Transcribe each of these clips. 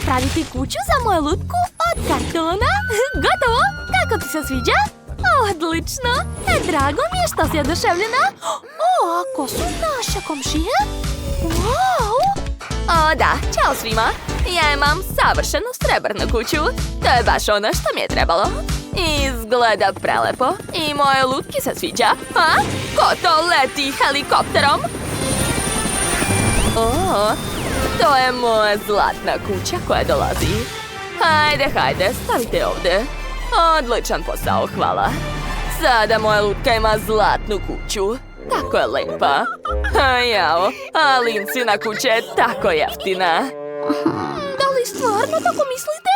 napraviti kuću za moju lutku od kartona. Gotovo! Kako ti se sviđa? Odlično! Drago mi je što si oduševljena. A ko su naše komšije? Wow! O da, ćao svima! Ja imam savršenu srebrnu kuću. To je baš ono što mi je trebalo. Izgleda prelepo. I moje lutki se sviđa. A? Ko to leti helikopterom? O, to je moja zlatna kuća koja dolazi. Hajde, stavite ovdje. Odličan posao, hvala. Sada moja lutka ima zlatnu kuću. Tako je lepa. Jao, a Lincina kuća je tako jeftina. Da li stvarno tako mislite?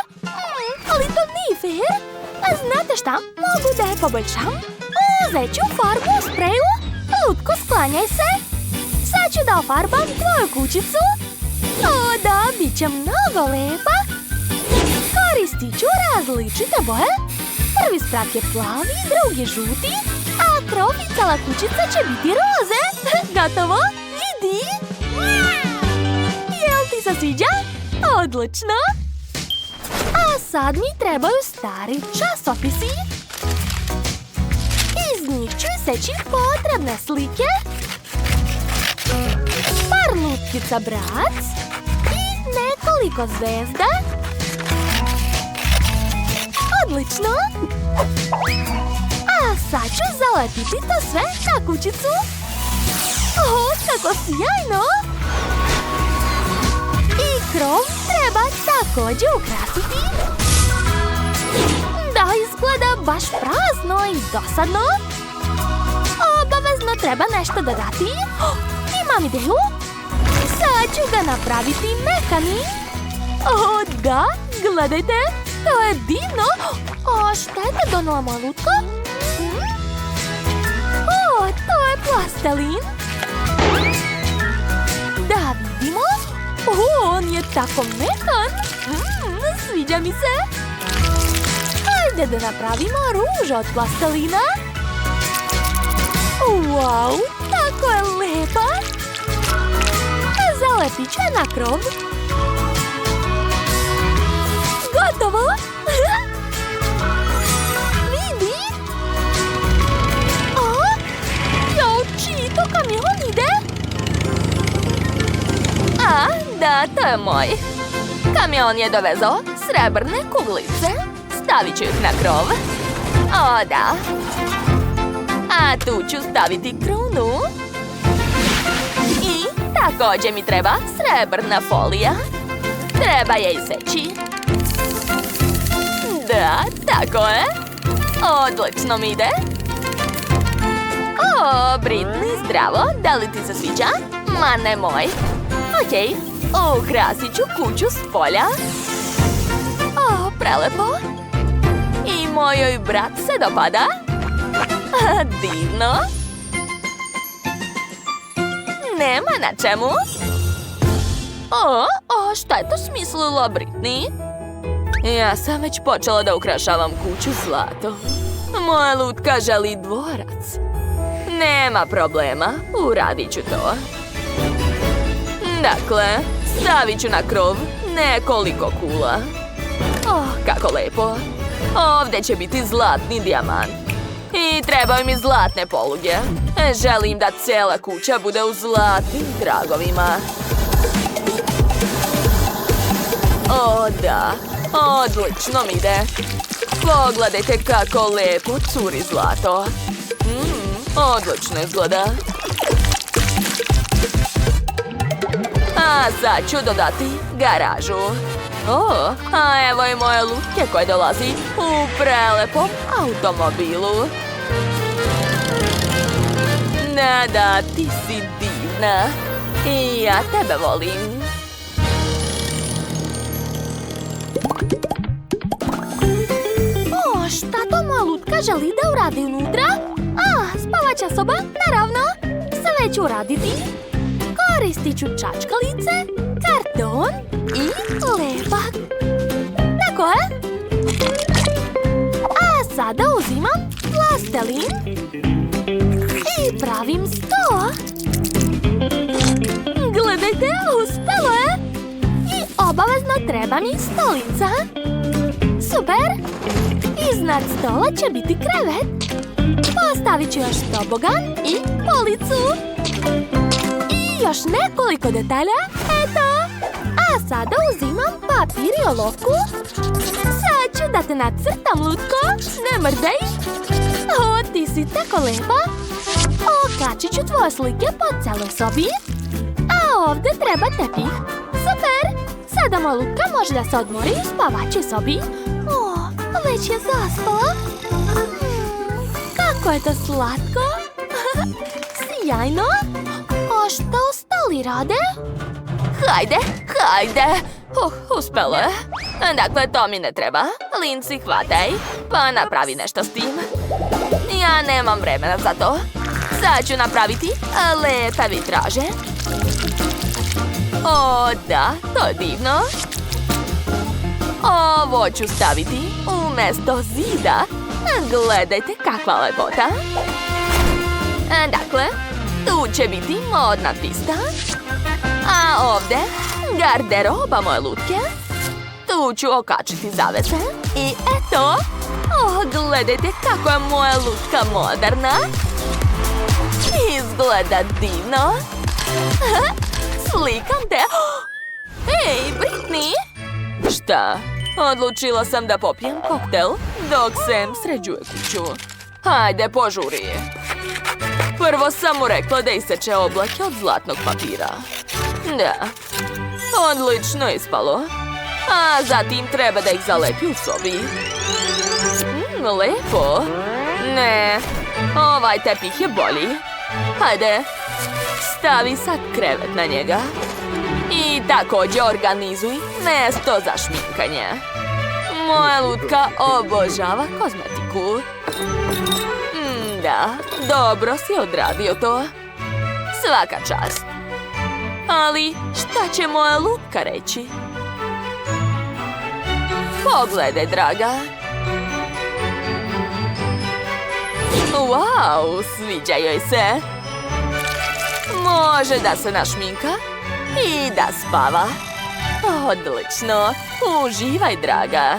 Ali to nije fair. A znate šta? Mogu da je poboljšam. Uzet ću farbu u spreju. Lutko, sklanjaj se. Sad ću da ofarbam tvoju kućicu. O da, bit će mnogo lepa. Koristit ću različite boje. Prvi sprat je plavi, drugi žuti, a krov i cela kućica će biti roze. Gotovo, vidi. Jel ti se sviđa? Odlično. A sad mi trebaju stari časopisi. Iz njih ću iseći potrebne slike. Par lutkica brac i nekoliko zvezda. Odlično! A sad ću zalepiti to sve na kućicu. O, kako sjajno! I krov treba također ukrasiti. Da, izgleda baš prazno i dosadno. Obavezno treba nešto dodati. Imam ideju. Sad ću ga napraviti mekanim. O, da, gledajte. To je divno! A šta je te donela moja lutka? O, to je plastelin! Da vidimo! O, on je tako mekan! Sviđa mi se! Hajde da napravimo ružu od plastelina! Wow, tako je lepa! Zalepit ću je na krov! Gotovo! Vidi! A? Jao, čiji to kamion ide? A, da, to je moj. Kamion je dovezao srebrne kuglice. Stavit ću ih na krov. O, da. A tu ću staviti krunu. I također mi treba srebrna folija. Treba je iseći. Da, tako je. Odlično mi ide. O, Britney, zdravo. Da li ti se sviđa? Ma nemoj. Okej, ukrasit ću kuću s polja. O, prelepo. I mojoj brat se dopada. Divno. Nema na čemu. O, šta je to smislila Britney? Ja sam već počela da ukrašavam kuću zlatom. Moja lutka želi dvorac. Nema problema, uradit ću to. Dakle, stavit ću na krov nekoliko kula. Oh, kako lepo. Ovdje će biti zlatni dijamant. I trebaju mi zlatne poluge. Želim da cijela kuća bude u zlatnim tragovima. O, da. Odlično mi ide. Pogledajte kako lepo curi zlato. Odlično izgleda. A sad ću dodati garažu. O, a evo i moje lutke koje dolazi u prelepom automobilu. Da, ti si divna. I ja tebe volim. O, šta to moja lutka želi da uradi unutra? A, spavaća soba, naravno. Sve ću uraditi. Koristit ću čačkalice, karton i lepak. Tako je. A sada uzimam plastelin i pravim sto. Gledajte, uspelo je. I obavezno treba mi stolica. Super! Iznad stola će biti krevet. Postavit ću još tobogan i policu. I još nekoliko detalja. Eto! A sada uzimam papir i olovku. Sad ću da te nacrtam, lutko. Ne mrdej. O, ti si tako lepa. Okačit ću tvoje slike po celoj sobi. A ovdje treba tepih. Super! Sada moja lutka može da se odmori u spavačoj sobi. O, već je zaspala. Kako je to slatko. Sjajno. A šta ostali rade? Hajde, hajde. Uspelo je. Dakle, to mi ne treba. Lindsay, hvataj. Pa napravi nešto s tim. Ja nemam vremena za to. Sad ću napraviti lepe vitraže. O, da, to je divno. Ovo ću staviti umjesto zida. Gledajte kakva lepota. Dakle, tu će biti modna pista. A ovdje garderoba moje lutke. Tu ću okačiti zavese. I eto. Gledajte kako je moja lutka moderna. Izgleda divno. Slikam te. Ej, Britney! Šta? Odlučila sam da popijem koktel dok Sam sređuje kuću. Hajde, požuri. Prvo sam mu rekla da iseče oblake od zlatnog papira. Da. Odlično ispalo. A zatim treba da ih zalepi u sobi. Lepo. Ne. Ovaj tepih je bolji. Hajde. Stavi sad krevet na njega. I također organizuj mjesto za šminkanje. Moja lutka obožava kozmetiku. Da, dobro si odradio to. Svaka čast. Ali šta će moja lutka reći? Pogledaj, draga. Wow, sviđa joj se. Može da se našminka i da spava. Odlično. Uživaj, draga.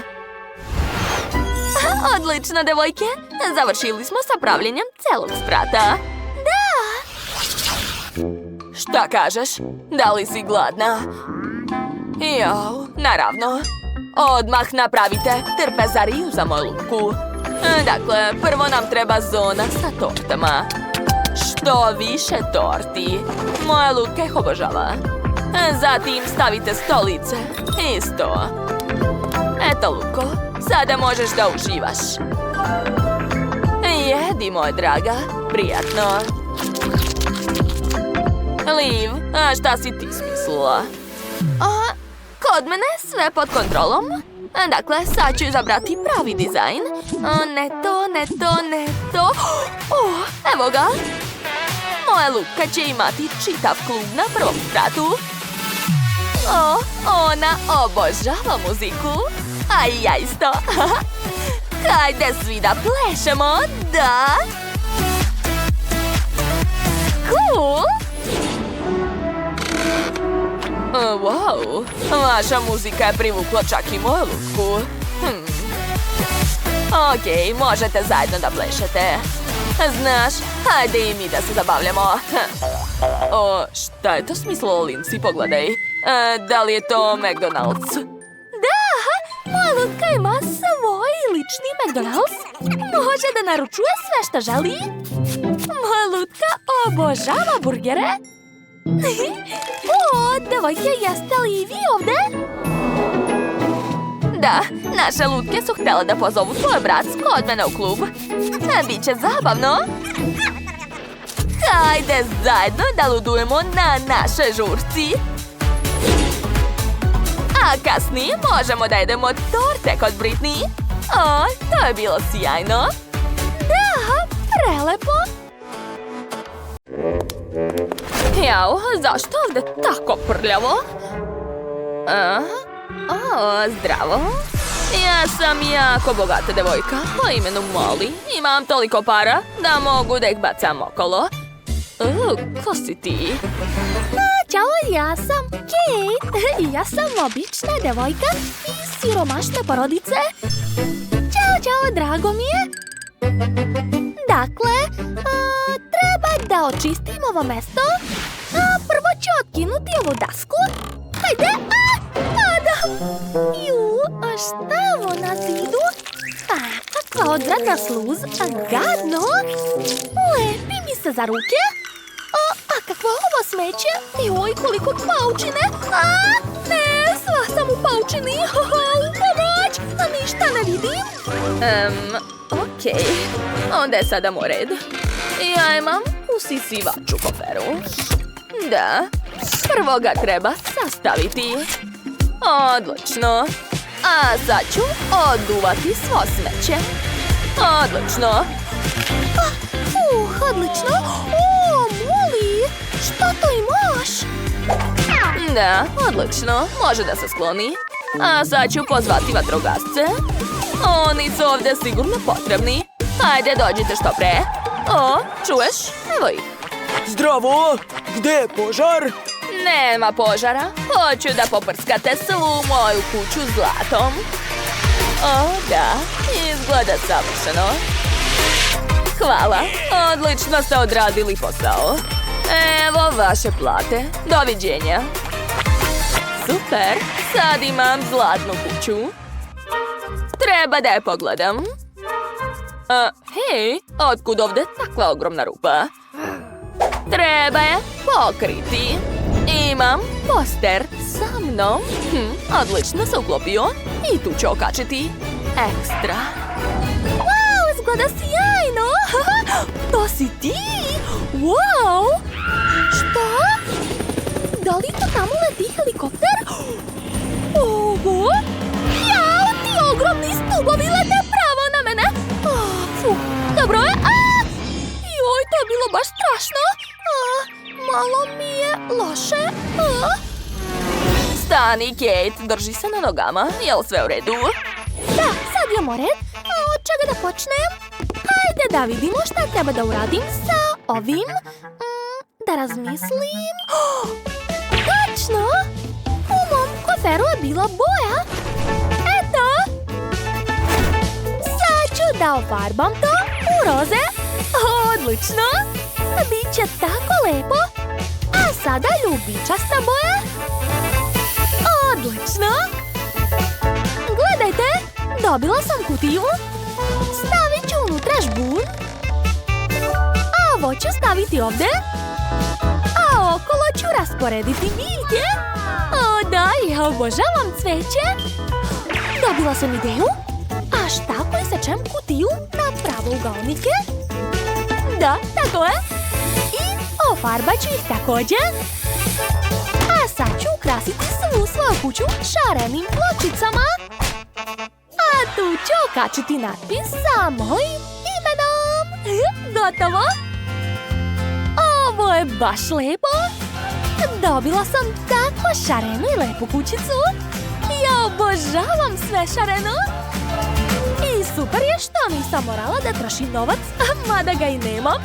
Odlično, devojke. Završili smo sa pravljenjem celog sprata. Da! Šta kažeš? Da li si gladna? Jao, naravno. Odmah napravite trpezariju za moju lutku. Dakle, prvo nam treba zona sa tortama. Što više torti. Moja lutka ih obožava. Zatim stavite stolice i sto. Eto, lutko, sada možeš da uživaš. Jedi, moja draga, prijatno. Liv, a šta si ti smislila? Kod mene sve pod kontrolom. Dakle, sad ću izabrati pravi dizajn. Ne to. Evo ga. Moja lutka će imati čitav klub na prvom spratu. Ona obožava muziku. A i ja isto. Hajde svi da plešemo, da? Cool! Wow, vaša muzika je privukla čak i moju lutku. Okej, možete zajedno da plešete. Znaš, hajde i mi da se zabavljamo. Šta je to smislilo, Lindsay? Pogledaj. Da li je to McDonald's? Da, moja lutka ima svoj lični McDonald's. Može da naručuje sve što želi. Moja lutka obožava burgere. Devojke, jeste li i vi ovdje? Da, naše lutke su htjele da pozovu tvoj brat kod mene u klub. Biće zabavno. Hajde zajedno da ludujemo na našoj žurci. A kasnije možemo da jedemo torte kod Britney. To je bilo sjajno. Da, prelepo. Jao, zašto ovdje tako prljavo? Zdravo. Ja sam jako bogata devojka po imenu Molly. Imam toliko para da mogu da ih bacam okolo. Ko si ti? Ćao, ja sam Kate. Ja sam obična devojka iz siromašne porodice. Ćao, drago mi je. Dakle, treba da očistim ovo mesto. Prvo ću otkinuti ovu dasku. Hajde, padam. A šta je ovo na zidu? Kakva odvratna sluz, gadno. Lepi mi se za ruke. A kakvo je ovo smeće? Joj, koliko paučine. Ne, sva sam u paučini. Pomoć, ništa ne vidim. Okej. Onda je sada moj red. Ja imam usisivač u koferu. Da. Prvo ga treba sastaviti. Odlično. A sad ću oduvati svo smeće. Odlično. Odlično. Molly, šta to imaš? Da, odlično. Može da se skloni. A sad ću pozvati vatrogasce. Oni su ovdje sigurno potrebni. Hajde, dođite što pre. Čuješ? Evo ih. Zdravo! Gde je požar? Nema požara. Hoću da poprskate svu moju kuću zlatom. Da. Izgleda savršeno. Hvala. Odlično ste odradili posao. Evo vaše plate. Doviđenja. Super. Sad imam zlatnu kuću. Treba da je pogledam. Hej, otkud ovdje takva ogromna rupa? Treba je pokriti. Imam poster sa mnom. Odlično se uklopio. I tu ću okačiti. Ekstra. Wow, izgleda sjajno. To si ti. Wow. Šta? Da li to tamo leti helikopter? Oho. Jao, ti ogromni stubovi lete pravo na mene. Dobro je. Joj, to je bilo baš strašno. Malo mi je loše. Stani, Kate, drži se na nogama. Jel sve u redu? Da, sad imamo red. Od čega da počnem? Hajde da vidimo šta treba da uradim sa ovim. Da razmislim. Tačno! U mom koferu je bila boja. Eto! Sad ću da ofarbam to u roze. Odlično! Biće tako lepo. A sada ljubičasta boja. Odlično! Gledajte, dobila sam kutiju. Stavit ću unutra žbun. A ovo ću staviti ovdje. A okolo ću rasporediti biljke. Da, ja obožavam cveće. Dobila sam ideju. A šta ako isečem kutiju na pravougaolnike? Da, tako je. I ofarbat ću ih također. A sad ću ukrasiti svu svoju kuću šarenim pločicama. A tu ću okačiti natpis sa mojim imenom. Gotovo. Ovo je baš lepo. Dobila sam tako šarenu i lepu kućicu. Ja obožavam sve šareno. I super je što nisam morala da trošim novac, mada ga i nemam.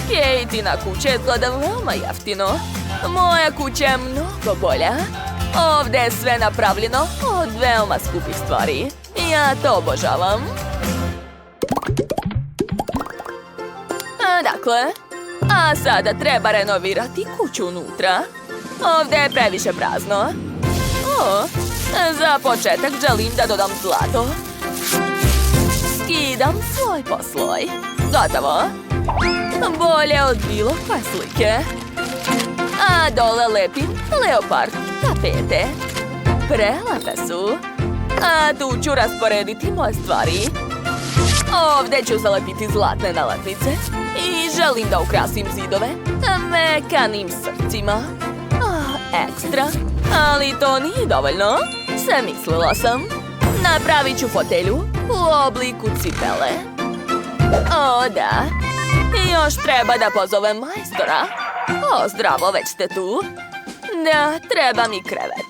Kejtina kuća izgleda veoma jeftino. Moja kuća je mnogo bolja. Ovdje je sve napravljeno od veoma skupih stvari. Ja to obožavam. Dakle, a sada treba renovirati kuću unutra. Ovdje je previše prazno. Za početak želim da dodam zlato. Skidam sloj po sloj. Gotovo. Bolje od bilo koje slike. A dole lepim leopard tapete. Prelepe su. A tu ću rasporediti moje stvari. Ovdje ću zalepiti zlatne nalepnice. I želim da ukrasim zidove mekanim srcima. Ekstra. Ali to nije dovoljno. Mislila sam. Napravit ću fotelju u obliku cipele. Da. I još treba da pozovem majstora. Zdravo, već ste tu. Da, treba mi krevet.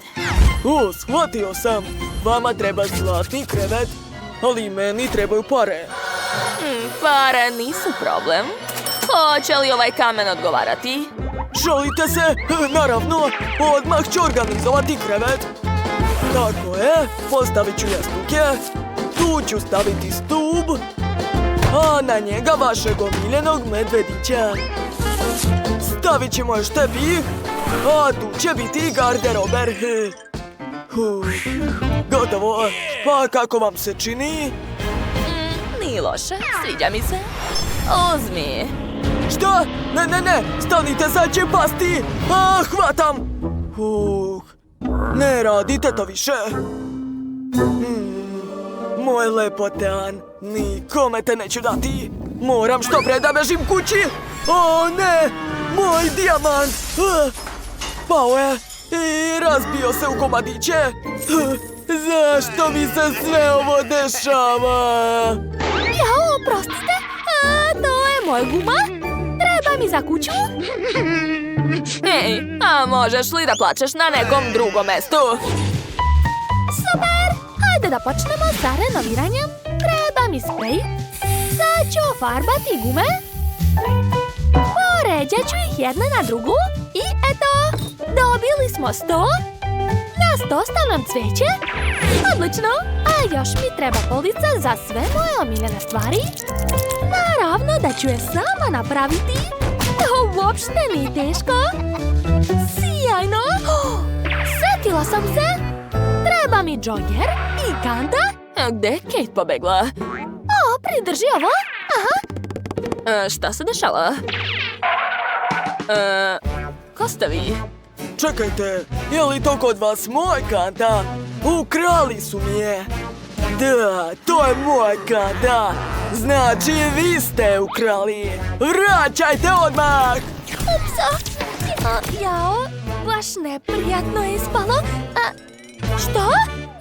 Shvatio sam. Vama treba zlatni krevet, ali meni trebaju pare. Pare nisu problem. Hoće li ovaj kamen odgovarati? Šalite se? Naravno, odmah ću organizovati krevet. Tako je, postavit ću jastuke. Tu ću staviti stup. A na njega vašeg omiljenog medvedića. Stavit ćemo još tepih. A tu će biti garderober. Gotovo. Pa kako vam se čini? Nije loše, sviđa mi se. Uzmi. Šta? Ne, stanite, sad će pasti. Hvatam. Ne radite to više. Moj lepotan, nikome te neću dati. Moram što pre da bežim kući. O ne, moj dijamant. Pao je i razbio se u komadiće. Zašto mi se sve ovo dešava? Jao, oprostite, to je moj guma. Treba mi za kuću. Ej, a možeš li da plačeš na nekom drugom mestu? Super! Hajde da počnemo sa renoviranjem. Treba mi sprej. Sad ću ofarbati gume. Poređat ću ih jedna na drugu. I eto, dobili smo sto. Na sto stavljam cveće. Odlično! A još mi treba polica za sve moje omiljene stvari. Naravno da ću je sama napraviti. To uopšte nije teško. Sjajno! Sjetila sam se. Treba mi džoger i kanta. Gde je Kate pobegla? O, pridrži ovo. Aha. Šta se dešava? Ko ste vi? Čekajte, je li to kod vas moj kanta? Ukrali su mi je. Da, to je moj kanta. Znači, vi ste ukrali. Vraćajte odmah! Upsa. Jao, baš neprijatno je ispalo. Što?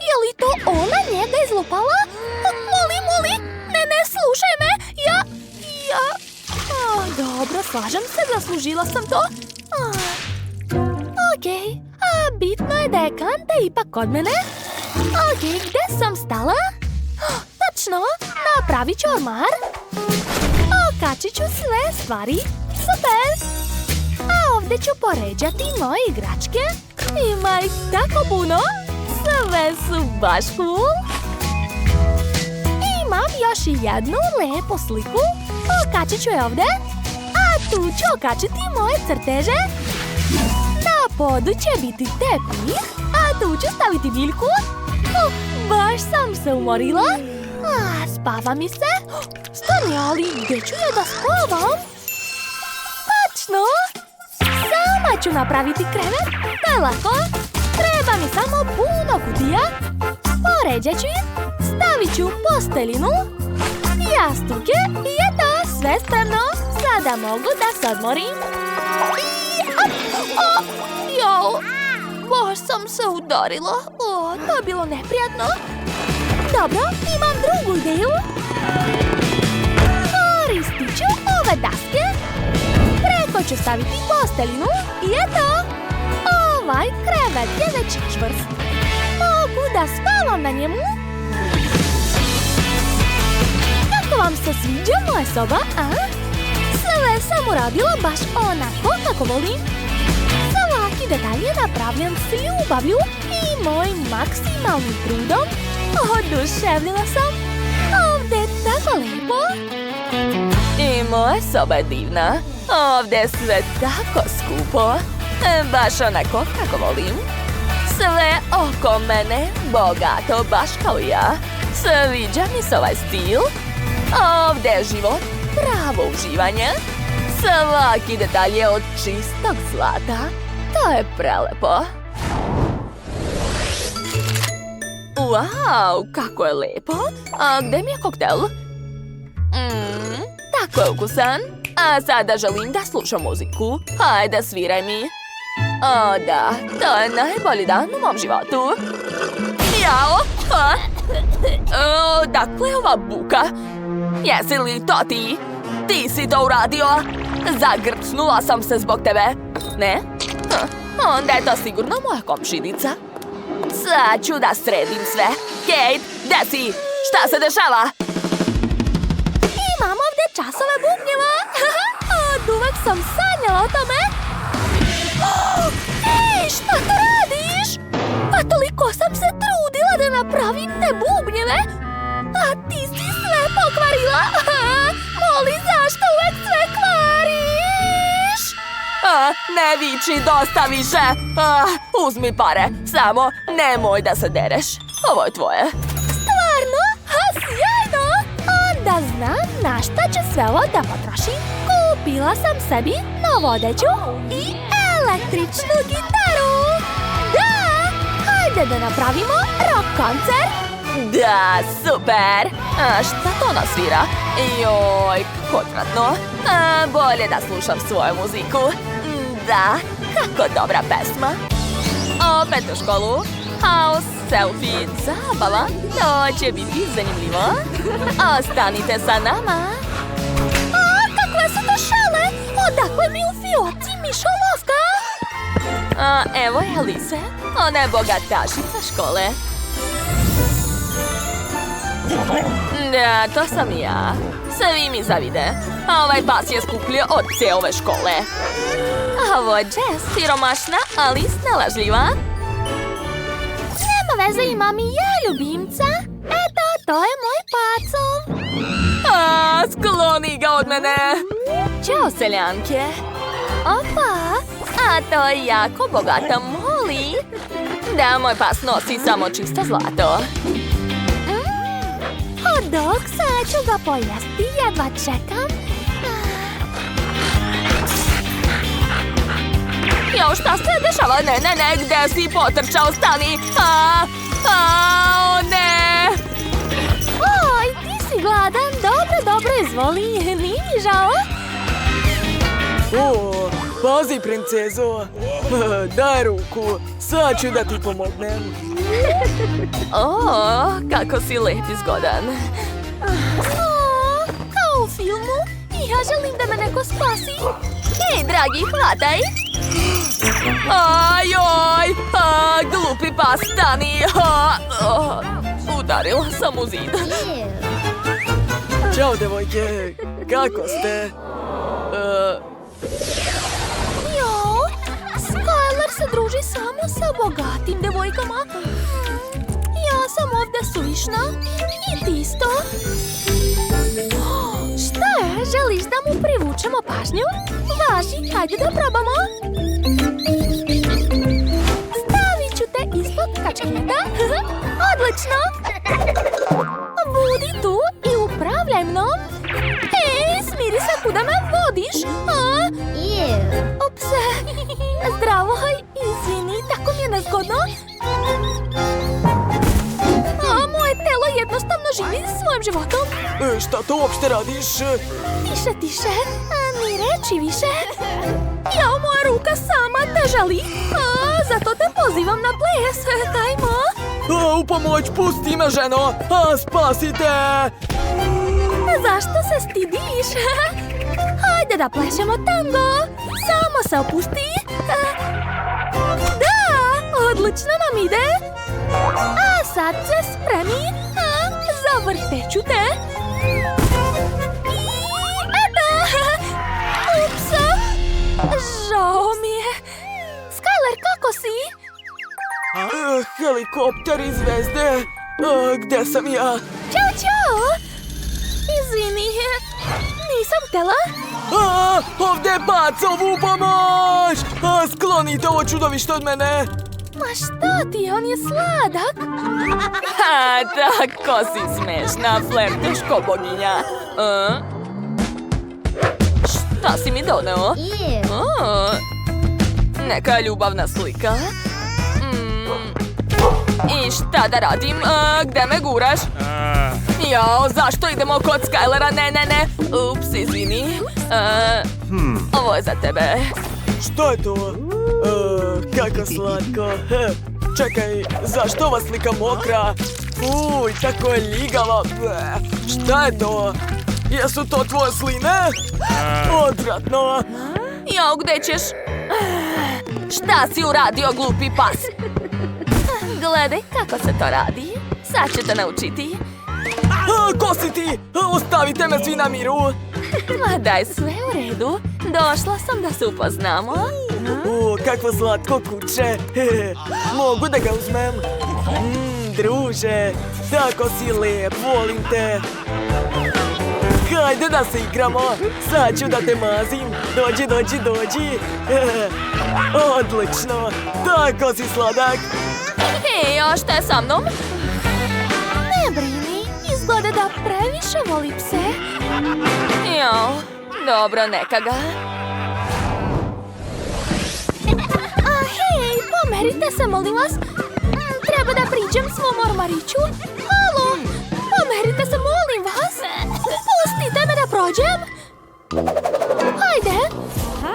Je li to ona njega izlupala? Molim, ne, slušaj me. Dobro, slažem se, zaslužila sam to. Okej, bitno je da je kanta ipak kod mene. Okej, gde sam stala? Točno, napravit ću ormar. Okačit ću sve stvari. Super! A ovdje ću poređati moje igračke. Ima ih tako puno. Sve su baš cool. Imam još i jednu lepu sliku. Okačit ću je ovdje. A tu ću okačiti moje crteže. Na podu će biti tepih. A tu ću staviti biljku. Baš sam se umorila. Spava mi se. Stani, ali gdje ću ja da spavam? Točno! Sama ću napraviti krevet. To je lako. Treba mi samo puno kutija. Poređat ću ih. Stavit ću posteljinu. Jastuke. I eto, sve spremno. Sada mogu da se odmorim. Jao, baš sam se udarila. To je bilo neprijatno. Dobro, imam drugu ideju. Koristit ću ove daske. Preko ću staviti posteljinu. I eto, ovaj krevet je već čvrst. Mogu da spavam na njemu. Kako vam se sviđa moja soba, a? Sve sam uradila baš onako kako volim. Svaki detalj je napravljen s ljubavlju i mojim maksimalnim trudom. Oduševljena sam. Ovdje je tako lepo. I moja soba je divna. Ovdje je sve tako skupo. Baš onako kako volim. Sve oko mene bogato, baš kao ja. Sviđa mi se ovaj stil. Ovdje je život, pravo uživanje. Svaki detalj je od čistog zlata. To je prelepo. Wow, kako je lepo. A gde mi je koktel? Tako je ukusan. A sada želim da slušam muziku. Hajde, sviraj mi. O da, to je najbolji dan u mom životu. Jao! Dakle je ova buka? Jesi li to ti? Ti si to uradio? Zagrcnula sam se zbog tebe. Ne? Onda je to sigurno moja komšinica. Sad ću da sredim sve. Kate, gde si? Šta se dešava? Imam ovdje časove bubnjeva. sam sanjala o tome. Ej, šta to radiš? Pa toliko sam se trudila da napravim te bubnjeve, a ti si sve pokvarila. Moli, zašto uvek sve kvariš? Ne viči, dosta više. Uzmi pare, samo nemoj da se dereš. Ovo je tvoje. Stvarno? Sjajno! Onda znam na šta ću sve ovo da potrošim. Kupila sam sebi novodeću i električnu gitaru. Da! Hajde da napravimo rock koncert. Da, super! Šta to nasvira? Joj, kako odvratno. Bolje da slušam svoju muziku. Da, kako dobra pesma. Opet u školu. House, selfie, zabava. To će biti zanimljivo. Ostanite sa nama. Kakve su to šale? Odakle mi u fioci mišolovka? Evo je Alise. Ona je bogatašica škole. Da, to sam i ja. Svi mi zavide. Ovaj pas je skuplji od cijele škole. Ovo je Jess, siromašna, ali snalažljiva. Nema veze, imam i ja ljubimca. Eto, to je moj pacov. Skloni ga od mene. Ćao, seljanke. Opa, a to je jako bogata Molly. Da, moj pas nosi samo čisto zlato. Hot dog, sad ću ga pojesti, jedva čekam. Jo, šta se dešava? Ne, gde si potrčao? Stani! O ne! Oj, ti si gladan, dobro, izvoli, nije mi žao. O, pazi, princezo. Daj ruku, sad ću da ti pomognem. O, kako si lep i zgodan. Kao u filmu, ja želim da me neko spasi. Ej, dragi, hvataj! Ajoj! Glupi pas, stani! Udarila sam u zid. Ćao, devojke, kako ste? Jo, Skylar se druži samo sa bogatim devojkama. Ja sam ovdje suvišna i ti isto. Šta je? Želiš da mu privučemo pažnju? Važi, hajde da probamo. Stavit ću te ispod kačketa. Odlično. Budi tu i upravljaj mnom. Ej, smiri se kuda me vodiš. Ups. Zdravo, izvini, tako mi je nezgodno. Moje telo jednostavno živi svojim životom. Šta to uopšte radiš? Tiše, ni reči više. Jao, moja ruka sama te žali. Zato te pozivam na ples, dajmo. U pomoć, pusti me, ženo! Spasite! Zašto se stidiš? Hajde da plešemo tango. Samo se opusti. Da, odlično nam ide. A sad se spremi. Zavrteću te. I eto. Ups. Žao mi je. Skylar, kako si? Helikopter i zvezde. Gde sam ja? Ćao. Izvini, nisam htjela. Ovdje je pacov, u pomoć! Sklonite ovo čudovište od mene. Ma šta ti je, on je sladak. Tako si smešna, flerteško boginja. Šta si mi doneo? Neka ljubavna slika. I šta da radim? Gde me guraš? Jao, zašto idemo kod Skylara? Ne. Ups, izvini. Ovo je za tebe. Šta je to? Kako slatko. Čekaj, zašto ova slika mokra? Uj, tako je ljigava. Šta je to? Jesu to tvoje sline? Odvratno. Jao, gde ćeš? Šta si uradio, glupi pas? Gledaj kako se to radi. Sad ću te naučiti. Ko si ti? Ostavite me svi na miru. Ma daj, sve u redu. Došla sam da se upoznamo. Kakvo slatko kuće. Mogu da ga uzmem? Druže, tako si lijep, volim te. Hajde da se igramo. Sad ću da te mazim. Dođi. Odlično. Tako si sladak. Hej, a šta je sa mnom? Ne brini, izgleda da previše voli pse. Jo, dobro, neka ga. Hej, pomerite se, molim vas. Treba da priđem svom ormariću. Halo, pomerite se, molim vas. Pustite me da prođem. Hajde.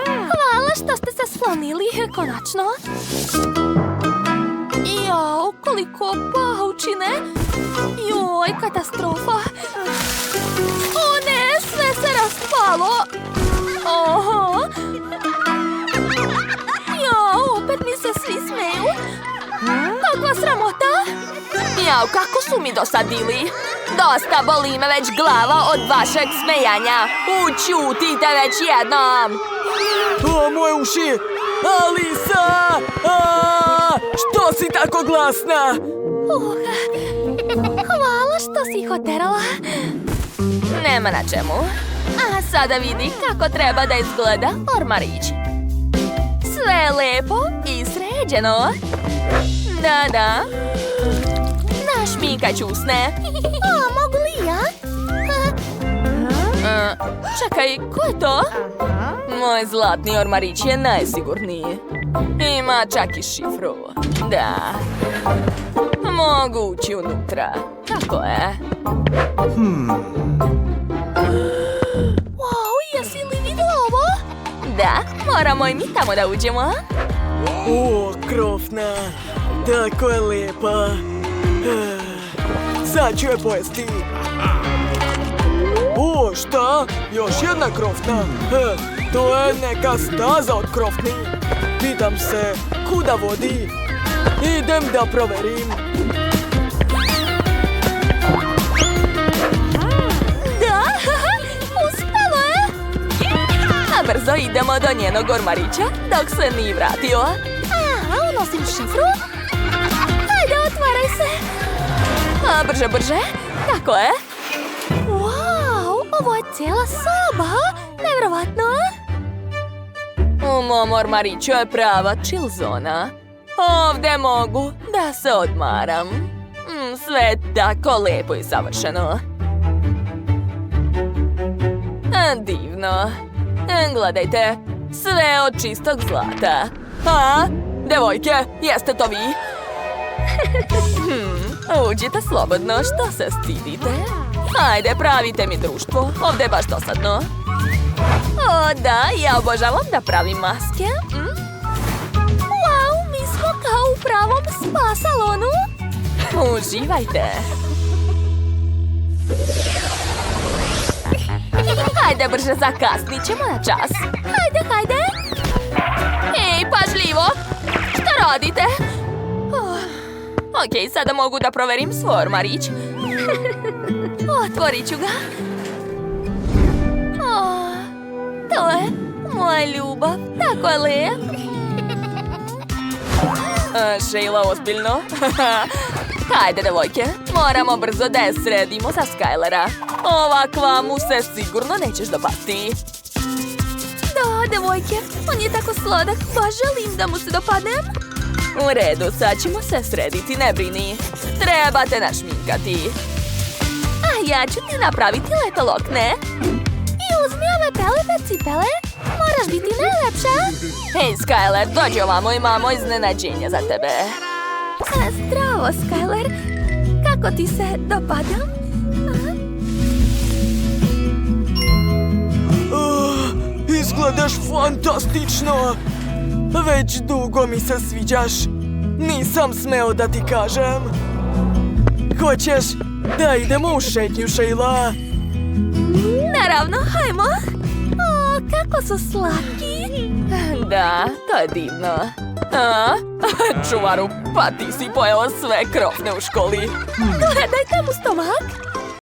Hvala što ste se sklonili, konačno. Jao, koliko paučine. Joj, katastrofa. O ne, sve se raspalo. Oho. Jao, opet mi se svi smeju. Kakva sramota. Jao, kako su mi dosadili. Dosta boli me već glava od vašeg smejanja. Učutite već jednom. O, moje uši! Alisa! Što si tako glasna? Hvala što si ih oterala. Nema na čemu. A sada vidi kako treba da izgleda ormarić. Sve je lepo i sređeno. Da. Našminkaj ću usne. Mogu li ja? Čekaj, ko je to? Moj zlatni ormarić je najsigurniji. Ima čak i šifru. Da. Mogu ući unutra. Tako je. Wow, jesi li vidjela ovo? Da, moramo i mi tamo da uđemo. O, krofna! Tako je lijepa. Sad ću je pojesti. O, šta? Još jedna krofna. To je neka staza od krofni. Pitam se, kuda vodi? Idem da proverim. Da, uspelo je. A brzo idemo do njenog ormarića dok se nije vratio. Unosim šifru. Hajde, otvaraj se. A brže. Tako je. Wow, ovo je cijela soba. Nevjerovatno. U mom ormariću je prava chill zona. Ovdje mogu da se odmaram. Sve je tako lepo i savršeno. Divno. Gledajte, sve od čistog zlata. Devojke, jeste to vi? Uđite slobodno, što se stidite? Ajde, pravite mi društvo, ovdje je baš dosadno. O da, ja obožavam da pravim maske. Wow, mi smo kao u pravom spa salonu. Uživajte. Hajde brže, zakasnit ćemo na čas. Hajde. Ej, pažljivo! Šta radite? Ok, sada mogu da proverim svoj ormarić. Otvorit ću ga. To je moja ljubav. Tako je lijep. Sheila, ozbiljno? Hajde, devojke, moramo brzo da je sredimo za Skylera. Ovakva mu se sigurno nećeš dopasti. Da, devojke, on je tako sladak, baš želim da mu se dopadnem. U redu, sad ćemo se srediti, ne brini. Trebate našminkati. A ja ću ti napraviti letolok, ne? I uzmi ove prelepe cipele. Moraš biti najlepša. Hej, Skyler, dođi ovamo, imamo iznenađenje za tebe. Zdravo, Skyler. Kako ti se dopadam? Izgledaš fantastično. Već dugo mi se sviđaš. Nisam smeo da ti kažem. Hoćeš da idemo u šetnju, Sheila? Naravno, hajmo. O, kako su slatki. Da, to je divno. Čuvaru, pa ti si pojela sve krofne u školi. Gledajte mu stomak.